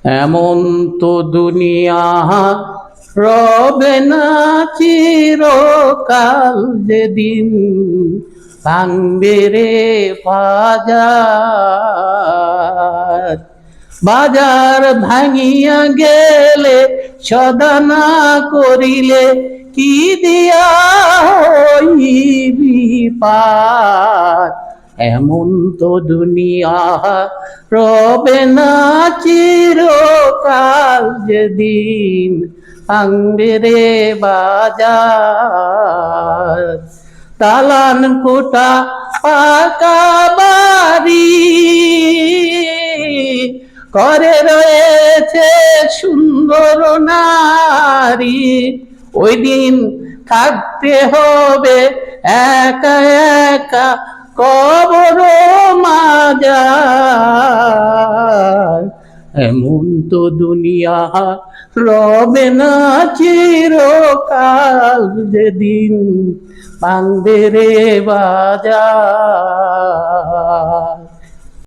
এমন তো দুনিয়া রবে না চিরকাল, যেদিন ভাঙবে রে বাজার। বাজার ভাঙিয়া গেলে সদা না করিলে কি দিয়া হইবি পার। এমন তো দুনিয়া রবে না চিরকাল, যেদিন ভাঙবে রে বাজার। দালান কোঠা পাকা বাড়ি করে রয়েছে সুন্দর নারী, ওই দিন থাকতে হবে একা একা কবর মাজার। এমন তো দুনিয়া রবে না চিরকাল, যেদিন ভাঙবে রে বাজার।